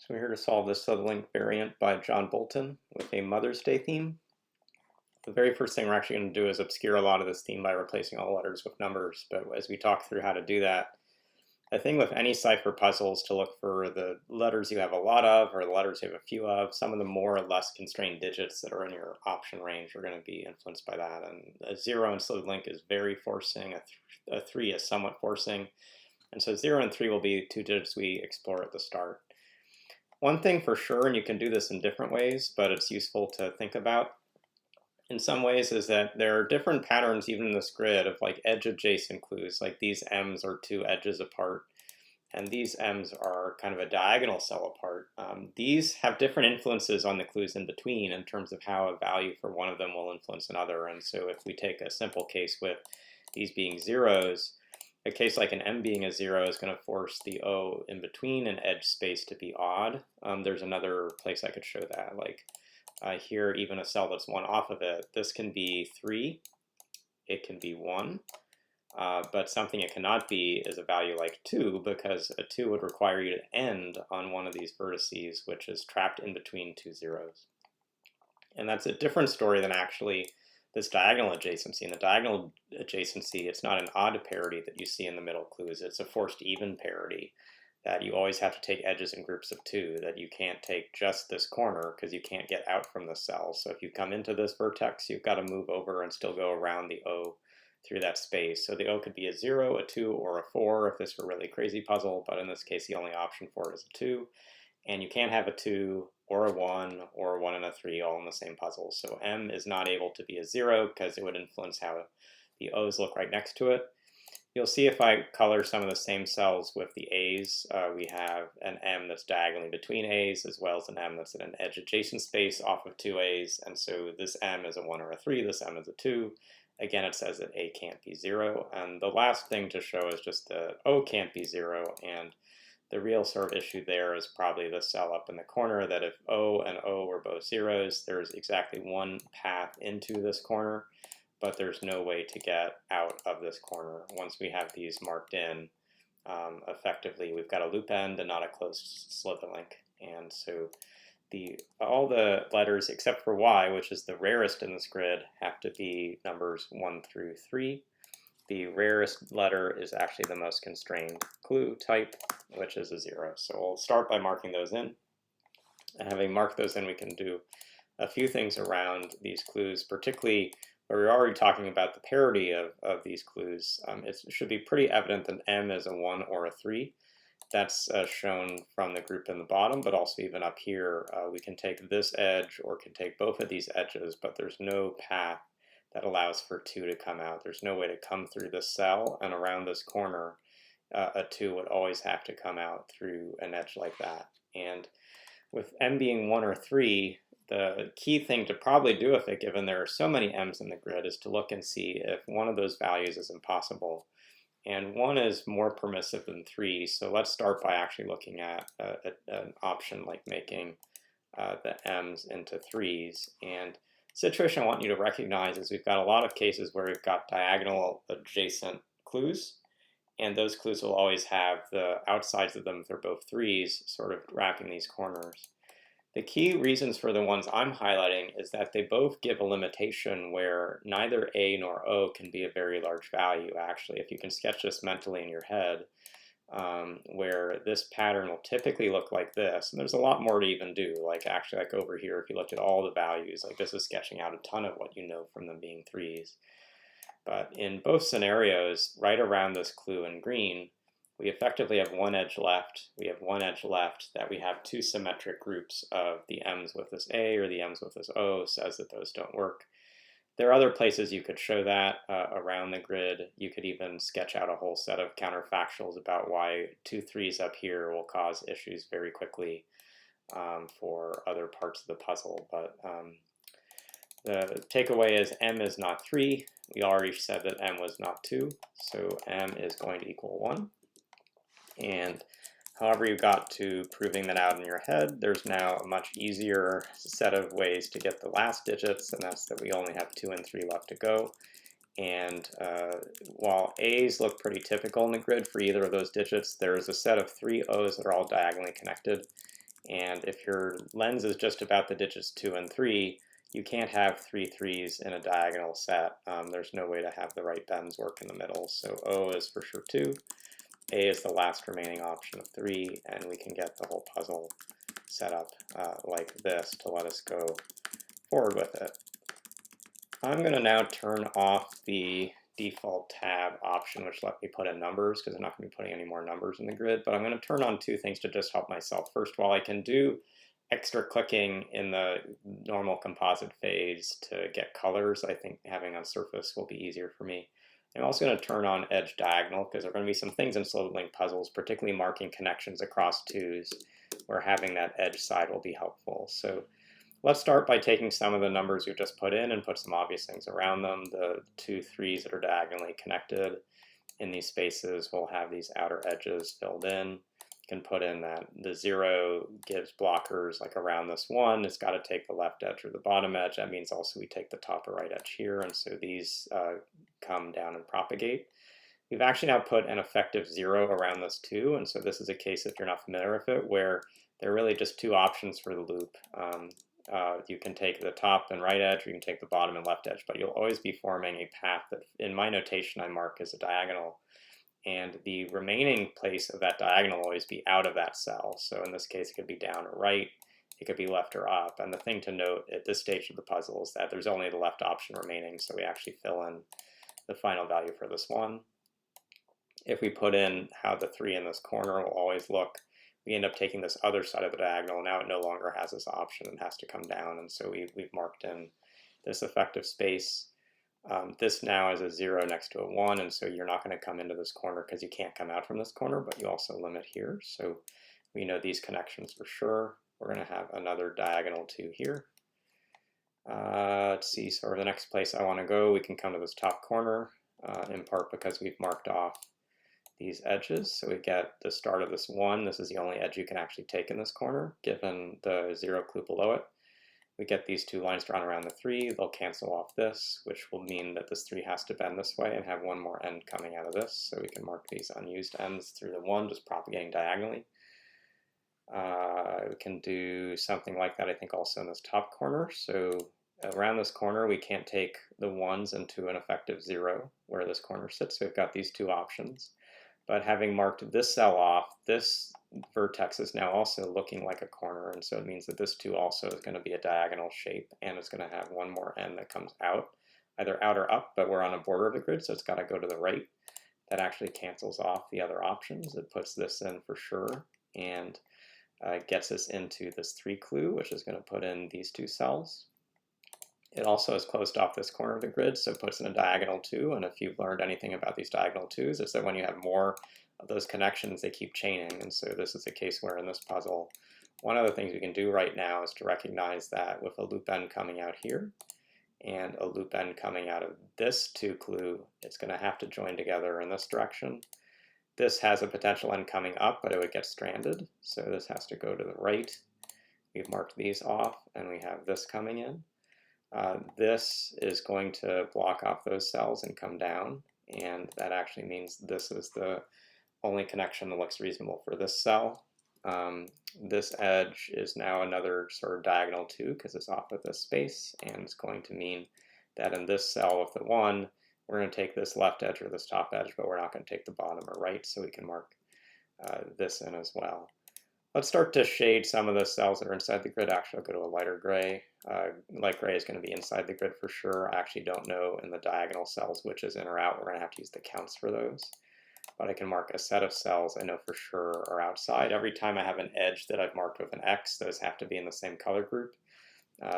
So we're here to solve the Slitherlink variant by John Bulten with a Mother's Day theme. The very first thing we're actually going to do is obscure a lot of this theme by replacing all letters with numbers, but as we talk through how to do that, the thing with any Cipher puzzle is to look for the letters you have a lot of or the letters you have a few of. Some of the more or less constrained digits that are in your option range are going to be influenced by that, and a 0 in Slitherlink is very forcing, a 3 is somewhat forcing, and so 0 and 3 will be two digits we explore at the start. One thing for sure, and you can do this in different ways, but it's useful to think about in some ways, is that there are different patterns even in this grid of like edge adjacent clues, like these M's are two edges apart, and these M's are kind of a diagonal cell apart. These have different influences on the clues in between in terms of how a value for one of them will influence another. And so if we take a simple case with these being zeros, a case like an M being a 0 is going to force the O in between an edge space to be odd. There's another place I could show that, like here, even a cell that's 1 off of it. This can be 3, it can be 1, but something it cannot be is a value like 2, because a 2 would require you to end on one of these vertices, which is trapped in between two zeros. And that's a different story than actually this diagonal adjacency. In the diagonal adjacency, it's not an odd parity that you see in the middle clues. It's a forced even parity that you always have to take edges in groups of 2, that you can't take just this corner because you can't get out from the cell. So if you come into this vertex, you've got to move over and still go around the O through that space. So the O could be a 0, a 2, or a 4 if this were a really crazy puzzle, but in this case, the only option for it is a 2. And you can't have a 2 or a 1 or a 1 and a 3 all in the same puzzle. So M is not able to be a 0 because it would influence how the O's look right next to it. You'll see if I color some of the same cells with the A's, we have an M that's diagonally between A's as well as an M that's in an edge adjacent space off of two A's. And so this M is a 1 or a 3, this M is a 2. Again, it says that A can't be 0. And the last thing to show is just that O can't be 0. And the real sort of issue there is probably the cell up in the corner, that if O and O were both zeros, there's exactly one path into this corner, but there's no way to get out of this corner. Once we have these marked in, effectively we've got a loop end and not a closed Slitherlink. And so all the letters except for Y, which is the rarest in this grid, have to be numbers 1 through 3. The rarest letter is actually the most constrained clue type, which is a 0. So we'll start by marking those in. And having marked those in, we can do a few things around these clues, particularly where we're already talking about the parity of these clues. It should be pretty evident that M is a 1 or a 3. That's shown from the group in the bottom, but also even up here, we can take this edge or can take both of these edges, but there's no path that allows for 2 to come out. There's no way to come through this cell, and around this corner, a 2 would always have to come out through an edge like that. And with M being 1 or 3, the key thing to probably do with it, given there are so many M's in the grid, is to look and see if one of those values is impossible. And 1 is more permissive than 3, so let's start by actually looking at an option like making the M's into 3's. And situation I want you to recognize is we've got a lot of cases where we've got diagonal adjacent clues, and those clues will always have the outsides of them, if they're both 3's, sort of wrapping these corners. The key reasons for the ones I'm highlighting is that they both give a limitation where neither A nor O can be a very large value, actually. If you can sketch this mentally in your head, where this pattern will typically look like this, and there's a lot more to even do, like actually like over here, if you looked at all the values, like this is sketching out a ton of what you know from them being 3's. But in both scenarios, right around this clue in green, we effectively have one edge left. We have one edge left that we have two symmetric groups of the M's with this A or the M's with this O, says that those don't work. There are other places you could show that around the grid. You could even sketch out a whole set of counterfactuals about why 2 3's up here will cause issues very quickly for other parts of the puzzle. But the takeaway is M is not 3. We already said that M was not 2, so M is going to equal 1. And however you got to proving that out in your head, there's now a much easier set of ways to get the last digits, and that's that we only have 2 and 3 left to go. And while A's look pretty typical in the grid for either of those digits, there is a set of 3 O's that are all diagonally connected. And if your lens is just about the digits 2 and 3, you can't have 3 3s in a diagonal set. There's no way to have the right bends work in the middle. So O is for sure 2. A is the last remaining option of 3, and we can get the whole puzzle set up like this to let us go forward with it. I'm going to now turn off the default tab option, which let me put in numbers, because I'm not going to be putting any more numbers in the grid, but I'm going to turn on two things to just help myself. First of all, I can do extra clicking in the normal composite phase to get colors. I think having on surface will be easier for me. I'm also going to turn on edge diagonal, because there are going to be some things in Slitherlink puzzles, particularly marking connections across twos, where having that edge side will be helpful. So let's start by taking some of the numbers you just put in and put some obvious things around them. The 2 3s that are diagonally connected in these spaces will have these outer edges filled in. You can put in that the 0 gives blockers like around this 1. It's got to take the left edge or the bottom edge. That means also we take the top or right edge here, and so these come down and propagate. We've actually now put an effective 0 around this 2, and so this is a case, if you're not familiar with it, where there are really just two options for the loop. You can take the top and right edge, or you can take the bottom and left edge, but you'll always be forming a path that, in my notation, I mark as a diagonal, and the remaining place of that diagonal will always be out of that cell. So in this case, it could be down or right, it could be left or up, and the thing to note at this stage of the puzzle is that there's only the left option remaining, so we actually fill in the final value for this one. If we put in how the 3 in this corner will always look, we end up taking this other side of the diagonal. Now it no longer has this option and has to come down, and so we've marked in this effective space. This now is a 0 next to a 1, and so you're not going to come into this corner because you can't come out from this corner, but you also limit here. So we know these connections for sure. We're going to have another diagonal 2 here. Let's see, so for the next place I want to go, we can come to this top corner, in part because we've marked off these edges. So we get the start of this 1. This is the only edge you can actually take in this corner, given the 0 clue below it. We get these two lines drawn around the 3. They'll cancel off this, which will mean that this 3 has to bend this way and have one more end coming out of this. So we can mark these unused ends through the 1, just propagating diagonally. We can do something like that, I think, also in this top corner. So around this corner, we can't take the 1s into an effective 0 where this corner sits. So we've got these two options. But having marked this cell off, this vertex is now also looking like a corner, and so it means that this 2 also is going to be a diagonal shape, and it's going to have one more end that comes out, either out or up, but we're on a border of the grid, so it's got to go to the right. That actually cancels off the other options. It puts this in for sure, and gets us into this 3 clue, which is going to put in these 2 cells. It also has closed off this corner of the grid, so it puts in a diagonal 2, and if you've learned anything about these diagonal 2s, it's that when you have more of those connections, they keep chaining, and so this is a case where in this puzzle, one of the things we can do right now is to recognize that with a loop end coming out here, and a loop end coming out of this 2 clue, it's going to have to join together in this direction. This has a potential end coming up, but it would get stranded, so this has to go to the right. We've marked these off, and we have this coming in. This is going to block off those cells and come down, and that actually means this is the only connection that looks reasonable for this cell. This edge is now another sort of diagonal 2 because it's off of this space, and it's going to mean that in this cell with the 1, we're going to take this left edge or this top edge, but we're not going to take the bottom or right, so we can mark this in as well. Let's start to shade some of the cells that are inside the grid. Actually, I'll go to a lighter gray. Light gray is going to be inside the grid for sure. I actually don't know in the diagonal cells which is in or out. We're going to have to use the counts for those. But I can mark a set of cells I know for sure are outside. Every time I have an edge that I've marked with an X, those have to be in the same color group.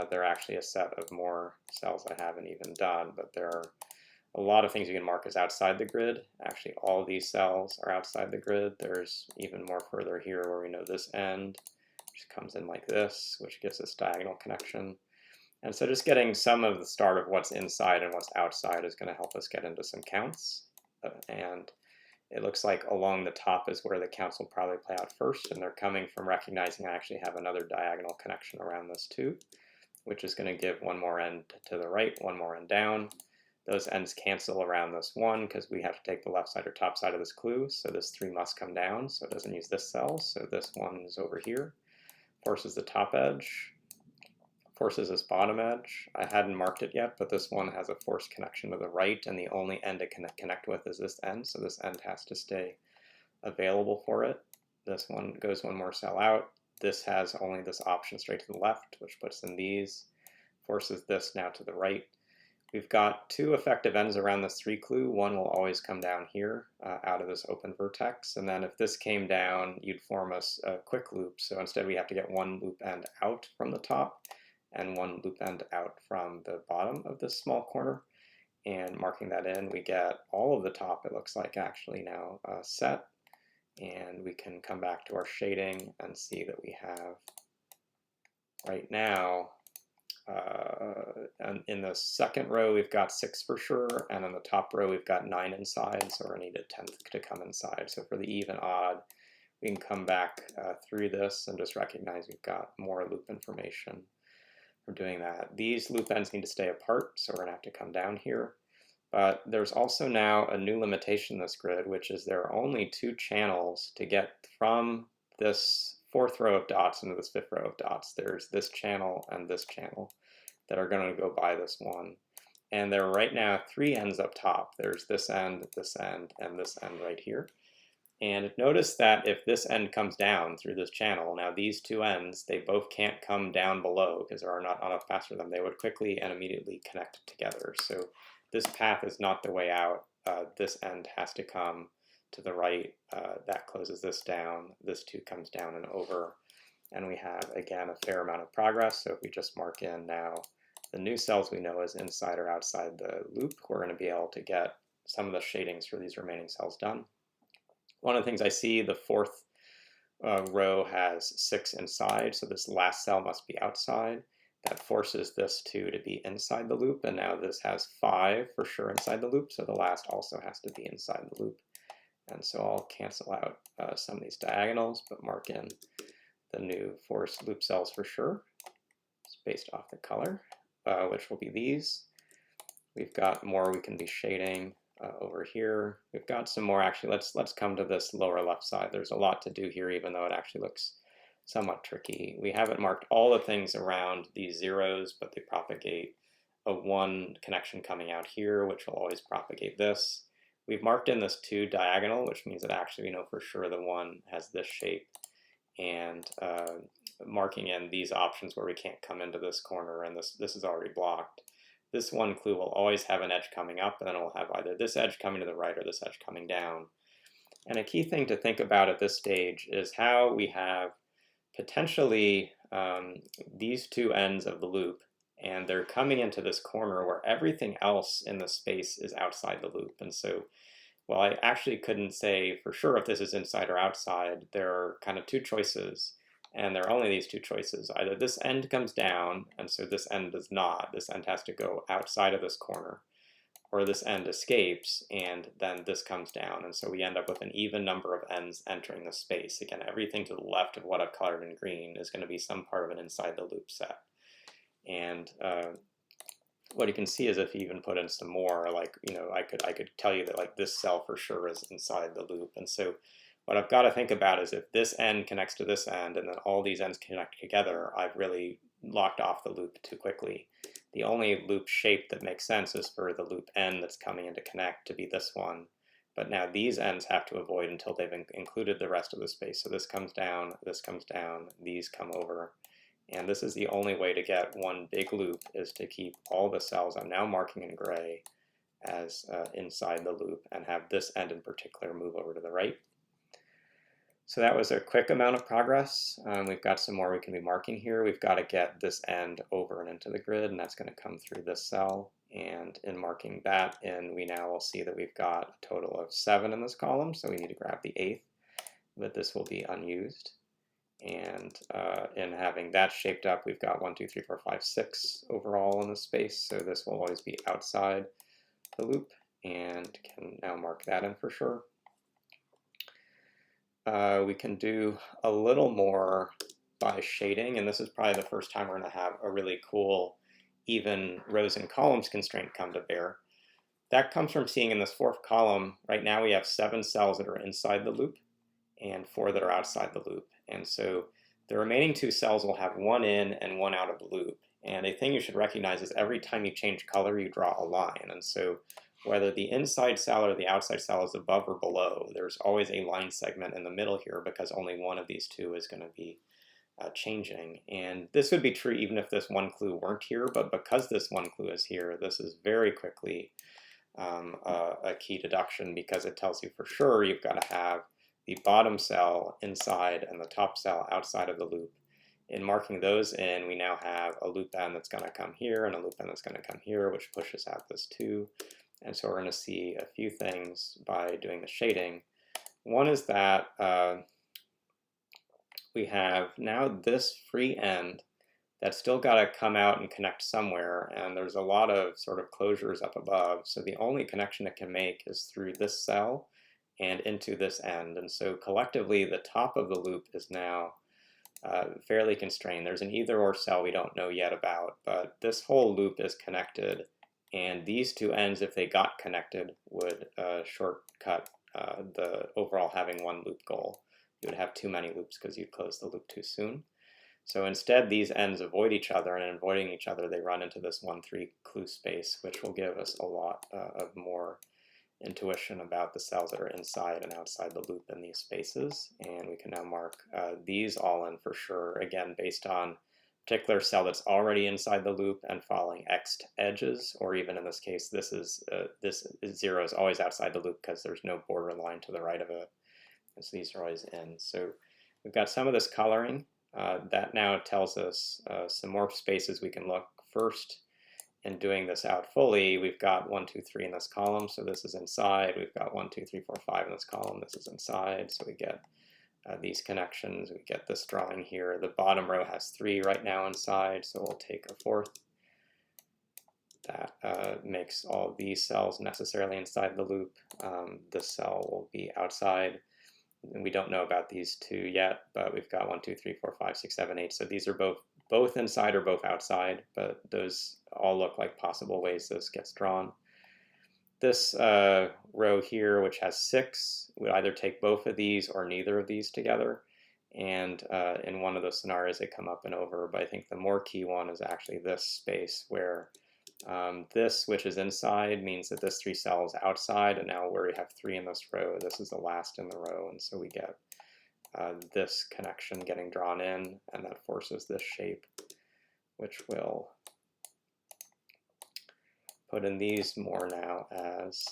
They're actually a set of more cells I haven't even done, but there are a lot of things you can mark as outside the grid. Actually, all of these cells are outside the grid. There's even more further here where we know this end, which comes in like this, which gives us diagonal connection. And so just getting some of the start of what's inside and what's outside is going to help us get into some counts. And it looks like along the top is where the counts will probably play out first, and they're coming from recognizing I actually have another diagonal connection around this too, which is going to give one more end to the right, one more end down. Those ends cancel around this 1 because we have to take the left side or top side of this clue, so this 3 must come down, so it doesn't use this cell, so this 1 is over here. forces the top edge, forces this bottom edge. I hadn't marked it yet, but this one has a force connection to the right, and the only end it can connect with is this end, so this end has to stay available for it. This one goes one more cell out. This has only this option straight to the left, which puts in these, forces this now to the right. We've got two effective ends around this 3 clue. One will always come down here out of this open vertex, and then if this came down, you'd form a quick loop. So instead we have to get one loop end out from the top and one loop end out from the bottom of this small corner. And marking that in, we get all of the top, it looks like, actually now set. And we can come back to our shading and see that we have right now, and in the second row we've got 6 for sure, and in the top row we've got 9 inside, so we're going to need a 10th to come inside. So for the even odd, we can come back through this and just recognize we've got more loop information from doing that. These loop ends need to stay apart, so we're going to have to come down here. But there's also now a new limitation in this grid, which is there are only 2 channels to get from this 4th row of dots into this 5th row of dots. There's this channel and this channel that are going to go by this one. And there are right now 3 ends up top. There's this end, and this end right here. And notice that if this end comes down through this channel, now these 2 ends, they both can't come down below because there are not enough paths for them. They would quickly and immediately connect together. So this path is not the way out. This end has to come to the right. That closes this down. This 2 comes down and over. And we have, again, a fair amount of progress. So if we just mark in now the new cells we know is inside or outside the loop, we're going to be able to get some of the shadings for these remaining cells done. One of the things I see, the 4th row has 6 inside, so this last cell must be outside. That forces this 2 to be inside the loop, and now this has 5 for sure inside the loop, so the last also has to be inside the loop. And so I'll cancel out some of these diagonals, but mark in the new forced loop cells for sure. It's based off the color, which will be these. We've got more we can be shading over here. We've got some more, actually, let's come to this lower left side. There's a lot to do here, even though it actually looks somewhat tricky. We haven't marked all the things around these zeros, but they propagate a 1 connection coming out here, which will always propagate this. We've marked in this 2 diagonal, which means that actually we know for sure the 1 has this shape, and marking in these options where we can't come into this corner, and this is already blocked. This 1 clue will always have an edge coming up, and then it will have either this edge coming to the right or this edge coming down. And a key thing to think about at this stage is how we have potentially these 2 ends of the loop, and they're coming into this corner where everything else in the space is outside the loop. And so while I actually couldn't say for sure if this is inside or outside, there are kind of 2 choices, and there are only these 2 choices. Either this end comes down, and so this end does not. This end has to go outside of this corner, or this end escapes, and then this comes down. And so we end up with an even number of ends entering the space. Again, everything to the left of what I've colored in green is going to be some part of an inside the loop set. And what you can see is if you even put in some more, like, you know, I could tell you that like this cell for sure is inside the loop. And so what I've got to think about is if this end connects to this end and then all these ends connect together, I've really locked off the loop too quickly. The only loop shape that makes sense is for the loop end that's coming in to connect to be this one. But now these ends have to avoid until they've included the rest of the space. So this comes down, these come over. And this is the only way to get one big loop, is to keep all the cells I'm now marking in gray as inside the loop and have this end in particular move over to the right. So that was a quick amount of progress. We've got some more we can be marking here. We've got to get this end over and into the grid, and that's going to come through this cell. And in marking that in, we now will see that we've got a total of 7 in this column, so we need to grab the 8th, but this will be unused. And in having that shaped up, we've got 1, 2, 3, 4, 5, 6 overall in the space, so this will always be outside the loop, and can now mark that in for sure. We can do a little more by shading, and this is probably the first time we're going to have a really cool even rows and columns constraint come to bear. That comes from seeing in this 4th column, right now we have 7 cells that are inside the loop and 4 that are outside the loop. And so The remaining two cells will have one in and one out of the loop. And a thing you should recognize is every time you change color, you draw a line. And so whether the inside cell or the outside cell is above or below, there's always a line segment in the middle here because only one of these two is going to be changing. And this would be true even if this one clue weren't here, but because this one clue is here, this is very quickly a key deduction because it tells you for sure you've got to have the bottom cell inside and the top cell outside of the loop. In marking those in, we now have a loop end that's going to come here and a loop end that's going to come here, which pushes out this 2. And so we're going to see a few things by doing the shading. One is that we have now this free end that's still got to come out and connect somewhere, and there's a lot of sort of closures up above. So the only connection it can make is through this cell and into this end. And so collectively, the top of the loop is now fairly constrained. There's an either-or cell we don't know yet about, but this whole loop is connected, and these two ends, if they got connected, would shortcut the overall having one loop goal. You would have too many loops because you'd close the loop too soon. So instead, these ends avoid each other, and in avoiding each other, they run into this 1-3 clue space, which will give us a lot of more intuition about the cells that are inside and outside the loop in these spaces. And we can now mark these all in for sure, again, based on a particular cell that's already inside the loop and following xed edges, or even in this case, this 0 is always outside the loop because there's no border line to the right of it. And so these are always in. So we've got some of this coloring. That now tells us some more spaces we can look. First, in doing this out fully, we've got 1, 2, 3 in this column, so this is inside. We've got 1, 2, 3, 4, 5 in this column, this is inside. So we get these connections, we get this drawing here. The bottom row has 3 right now inside, so we'll take a fourth. That makes all these cells necessarily inside the loop. This cell will be outside. And we don't know about these two yet, but we've got 1, 2, 3, 4, 5, 6, 7, 8. So these are both inside or both outside, but those all look like possible ways this gets drawn. This row here, which has 6, would either take both of these or neither of these together. And in one of those scenarios, they come up and over. But I think the more key one is actually this space where this, which is inside, means that this 3 cells outside, and now where we have 3 in this row, this is the last in the row, and so we get this connection getting drawn in, and that forces this shape, which will put in these more now as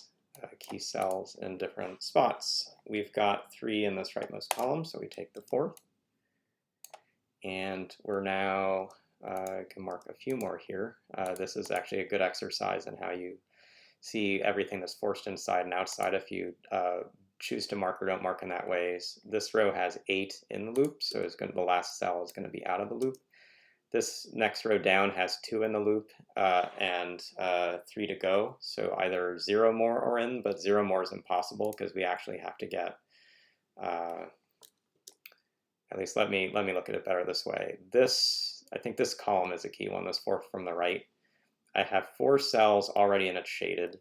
key cells in different spots. We've got 3 in this rightmost column, so we take the 4th, and we're now can mark a few more here. This is actually a good exercise in how you see everything that's forced inside and outside if you choose to mark or don't mark in that way. This row has 8 in the loop, so the last cell is going to be out of the loop. This next row down has 2 in the loop and 3 to go, so either 0 more or in, but 0 more is impossible because we actually have to get at least let me look at it better this way. I think this column is a key one, this 4th from the right. I have 4 cells already in it shaded,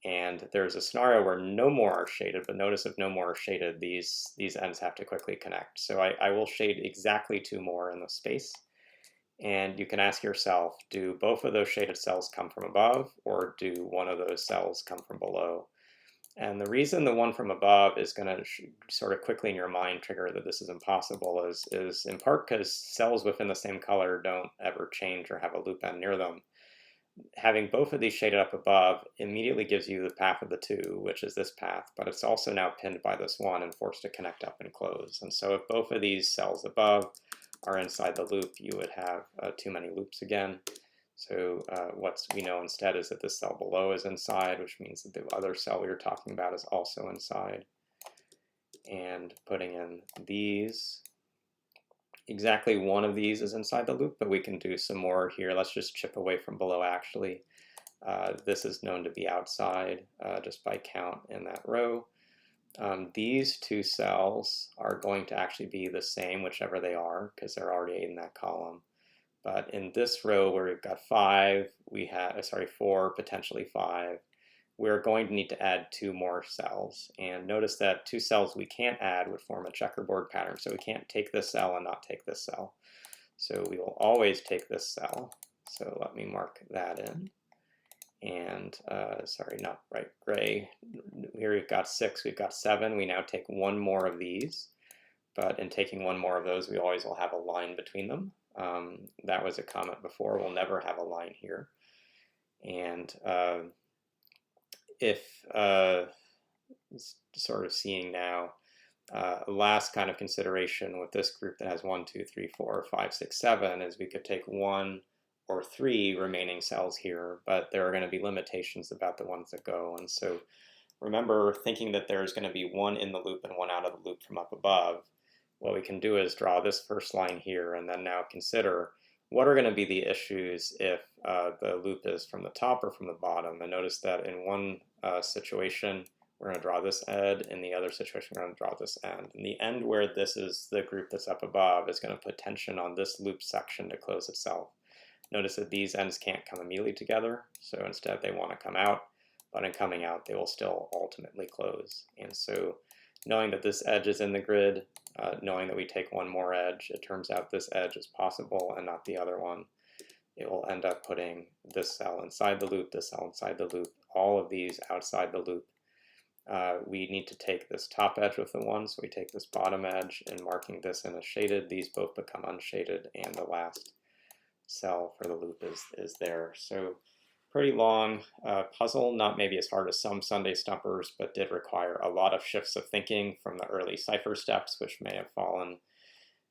and there's a scenario where no more are shaded, but notice if no more are shaded, these ends have to quickly connect. So I will shade exactly 2 more in the space, and you can ask yourself, do both of those shaded cells come from above, or do one of those cells come from below? And the reason the one from above is going to sort of quickly in your mind trigger that this is impossible is in part because cells within the same color don't ever change or have a loop end near them. Having both of these shaded up above immediately gives you the path of the 2, which is this path, but it's also now pinned by this 1 and forced to connect up and close. And so if both of these cells above are inside the loop, you would have too many loops again. So what we know instead is that this cell below is inside, which means that the other cell we were talking about is also inside. And putting in these, exactly one of these is inside the loop, but we can do some more here. Let's just chip away from below actually. This is known to be outside just by count in that row. These 2 cells are going to actually be the same, whichever they are, because they're already in that column. But in this row where we've got 4, potentially 5, we're going to need to add 2 more cells. And notice that 2 cells we can't add would form a checkerboard pattern. So we can't take this cell and not take this cell. So we will always take this cell. So let me mark that in. And sorry, not right, gray. Here we've got 6, we've got 7. We now take 1 more of these. But in taking 1 more of those, we always will have a line between them. That was a comment before. We'll never have a line here. And if sort of seeing now, last kind of consideration with this group that has 1, 2, 3, 4, 5, 6, 7 is we could take 1 or 3 remaining cells here, but there are going to be limitations about the ones that go. And so remember, thinking that there's going to be 1 in the loop and 1 out of the loop from up above, what we can do is draw this first line here and then now consider what are going to be the issues if the loop is from the top or from the bottom. And notice that in one situation, we're going to draw this end. In the other situation, we're going to draw this end. And the end where this is the group that's up above is going to put tension on this loop section to close itself. Notice that these ends can't come immediately together, so instead they want to come out, but in coming out, they will still ultimately close. And so knowing that this edge is in the grid, knowing that we take 1 more edge, it turns out this edge is possible and not the other one. It will end up putting this cell inside the loop, this cell inside the loop, all of these outside the loop. We need to take this top edge with the 1, so we take this bottom edge and marking this in as shaded, these both become unshaded, and the last cell for the loop is there. So pretty long puzzle, not maybe as hard as some Sunday Stumpers, but did require a lot of shifts of thinking from the early Cipher steps, which may have fallen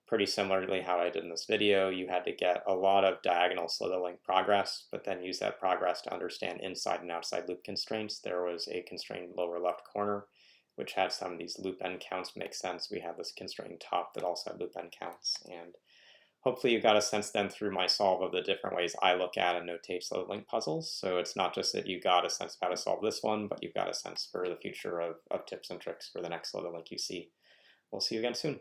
pretty similarly how I did in this video. You had to get a lot of diagonal Slitherlink progress, but then use that progress to understand inside and outside loop constraints. There was a constrained lower left corner, which had some of these loop end counts make sense. We had this constrained top that also had loop end counts. And hopefully you got a sense then through my solve of the different ways I look at and notate Slitherlink puzzles. So it's not just that you got a sense of how to solve this one, but you've got a sense for the future of tips and tricks for the next Slitherlink you see. We'll see you again soon.